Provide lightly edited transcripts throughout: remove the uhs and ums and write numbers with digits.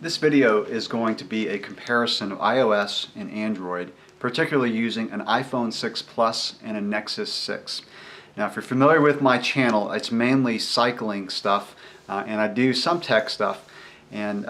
This video is going to be a comparison of iOS and Android, particularly using an iPhone 6 Plus and a Nexus 6. Now, if you're familiar with my channel, it's mainly cycling stuff, and I do some tech stuff. And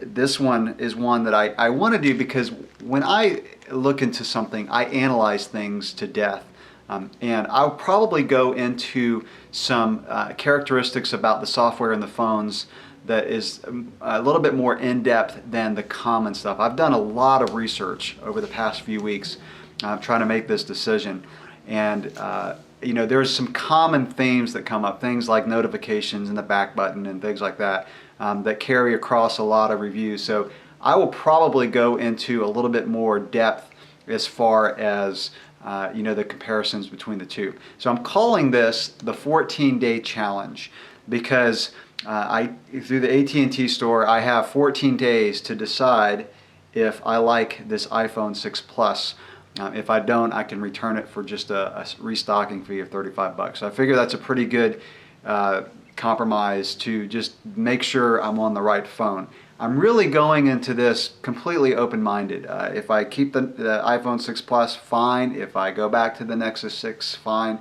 this one is one that I want to do because when I look into something, I analyze things to death. And I'll probably go into some characteristics about the software in the phones that is a little bit more in-depth than the common stuff. I've done a lot of research over the past few weeks trying to make this decision. And you know, there's some common themes that come up, things like notifications and the back button and things like that, that carry across a lot of reviews. So I will probably go into a little bit more depth as far as you know, the comparisons between the two. So I'm calling this the 14-day challenge because through the AT&T store, I have 14 days to decide if I like this iPhone 6 Plus. If I don't, I can return it for just a restocking fee of 35 bucks. So I figure that's a pretty good compromise to just make sure I'm on the right phone. I'm really going into this completely open-minded. If I keep the iPhone 6 Plus, fine. If I go back to the Nexus 6, fine.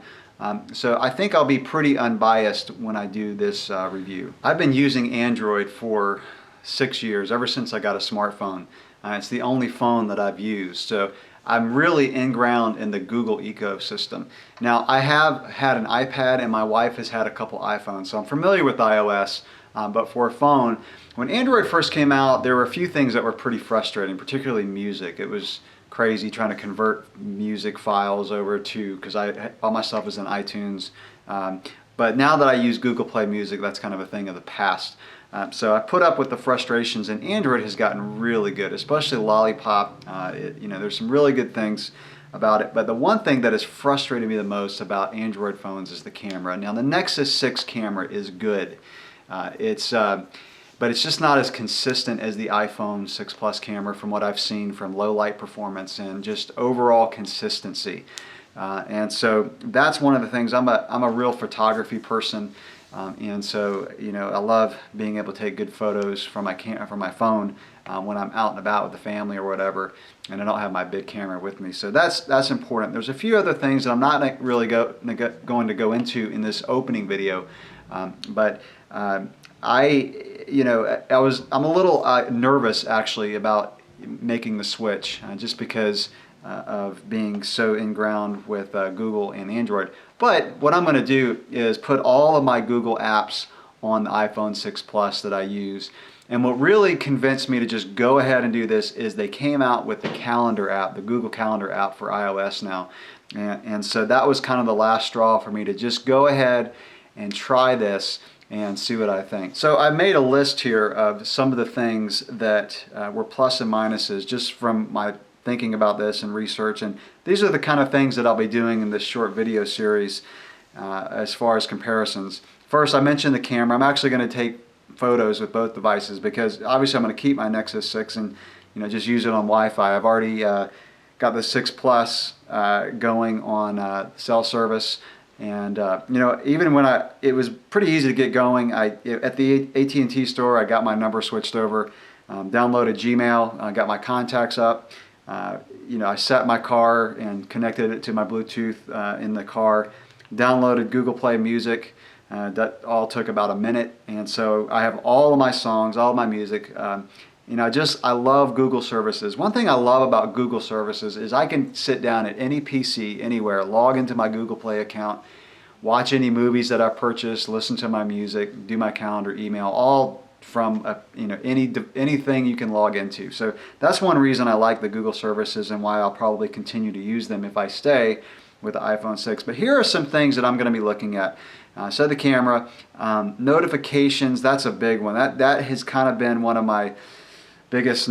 So I think I'll be pretty unbiased when I do this review. I've been using Android for 6 years, ever since I got a smartphone. It's the only phone that I've used. So I'm really inground in the Google ecosystem. Now, I have had an iPad and my wife has had a couple iPhones, so I'm familiar with iOS, but for a phone, when Android first came out, there were a few things that were pretty frustrating, particularly music. It was crazy trying to convert music files over to, because all my stuff is in iTunes. But now that I use Google Play Music, that's kind of a thing of the past. So I put up with the frustrations, and Android has gotten really good, especially Lollipop. You know, there's some really good things about it. But the one thing that has frustrated me the most about Android phones is the camera. Now, the Nexus 6 camera is good. But it's just not as consistent as the iPhone 6 Plus camera from what I've seen from low light performance and just overall consistency. And so that's one of the things. I'm a real photography person, and so you know, I love being able to take good photos from my phone when I'm out and about with the family or whatever, and I don't have my big camera with me. So that's important. There's a few other things that I'm not really going to go into in this opening video, but I'm a little nervous actually about making the switch, just because of being so inground with Google and Android. But what I'm going to do is put all of my Google apps on the iPhone 6 Plus that I use. And what really convinced me to just go ahead and do this is they came out with the calendar app, the Google Calendar app for iOS now. And so that was kind of the last straw for me to just go ahead and try this and see what I think. So I made a list here of some of the things that were plus and minuses just from my thinking about this and research, and these are the kind of things that I'll be doing in this short video series as far as comparisons. First, I mentioned the camera. I'm actually going to take photos with both devices because obviously I'm going to keep my Nexus 6 and just use it on Wi-Fi. I've already got the 6 Plus going on cell service. And even when it was pretty easy to get going. At the AT&T store, I got my number switched over, downloaded Gmail, got my contacts up. I set my car and connected it to my Bluetooth in the car. Downloaded Google Play Music. That all took about a minute, and so I have all of my songs, all of my music. I love Google services. One thing I love about Google services is I can sit down at any PC, anywhere, log into my Google Play account, watch any movies that I've purchased, listen to my music, do my calendar, email, all from anything you can log into. So that's one reason I like the Google services and why I'll probably continue to use them if I stay with the iPhone 6. But here are some things that I'm going to be looking at. So the camera, notifications, that's a big one. That has kind of been one of my biggest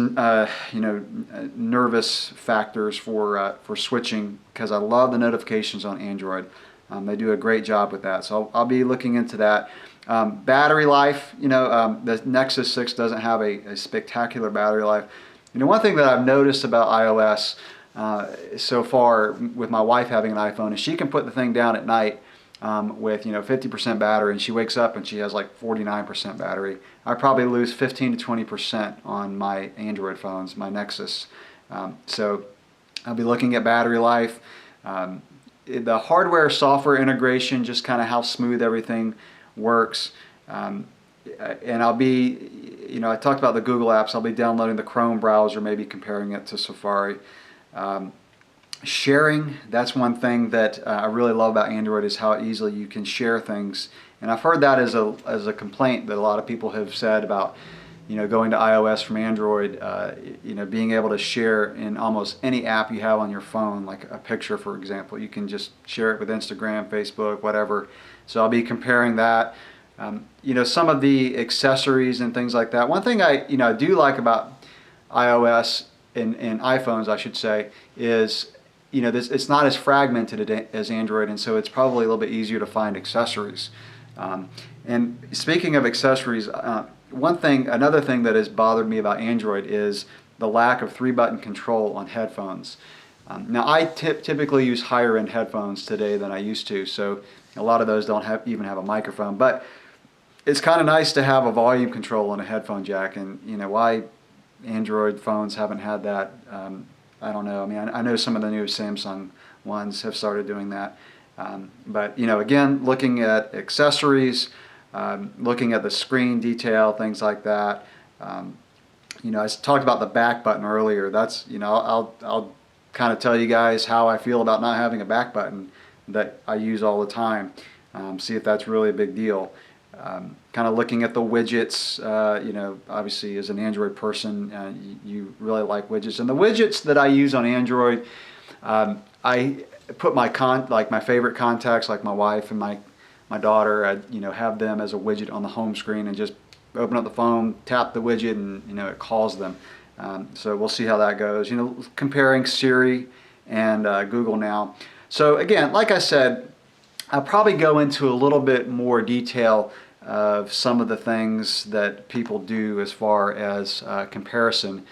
nervous factors for switching, because I love the notifications on Android. They do a great job with that, so I'll be looking into that. Battery life, the Nexus 6 doesn't have a spectacular battery life. One thing that I've noticed about iOS so far with my wife having an iPhone is she can put the thing down at night with 50% battery, and she wakes up and she has like 49% battery, I probably lose 15 to 20% on my Android phones, my Nexus. So I'll be looking at battery life, the hardware software integration, just kind of how smooth everything works. And I'll be, I talked about the Google apps. I'll be downloading the Chrome browser, maybe comparing it to Safari. Sharing, that's one thing that I really love about Android, is how easily you can share things. And I've heard that as a complaint that a lot of people have said about, going to iOS from Android, being able to share in almost any app you have on your phone, like a picture, for example. You can just share it with Instagram, Facebook, whatever. So I'll be comparing that. Some of the accessories and things like that. One thing I do like about iOS and iPhones, I should say, is it's not as fragmented as Android, and so it's probably a little bit easier to find accessories. And speaking of accessories, another thing that has bothered me about Android is the lack of 3-button control on headphones. Now I typically use higher end headphones today than I used to, so a lot of those don't even have a microphone, but it's kind of nice to have a volume control on a headphone jack. And why Android phones haven't had that, I don't know. I mean, I know some of the new Samsung ones have started doing that. But again, looking at accessories, looking at the screen detail, things like that. I talked about the back button earlier. That's, I'll kind of tell you guys how I feel about not having a back button that I use all the time. See if that's really a big deal. Kind of looking at the widgets, obviously as an Android person, you really like widgets. And the widgets that I use on Android, I put my favorite contacts, like my wife and my daughter, I have them as a widget on the home screen, and just open up the phone, tap the widget, and it calls them. So we'll see how that goes. Comparing Siri and Google Now. So again, like I said, I'll probably go into a little bit more detail of some of the things that people do as far as comparison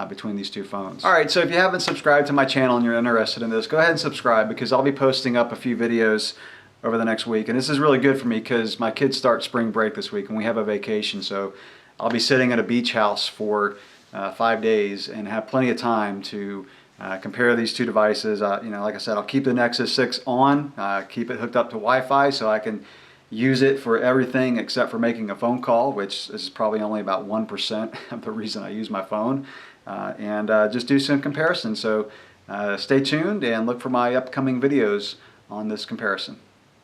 between these two phones. Alright, so if you haven't subscribed to my channel and you're interested in this, go ahead and subscribe, because I'll be posting up a few videos over the next week. And this is really good for me because my kids start spring break this week and we have a vacation. So I'll be sitting at a beach house for 5 days and have plenty of time to compare these two devices. Like I said, I'll keep the Nexus 6 on, keep it hooked up to Wi-Fi so I can use it for everything except for making a phone call, which is probably only about 1% of the reason I use my phone, and just do some comparisons. So stay tuned and look for my upcoming videos on this comparison.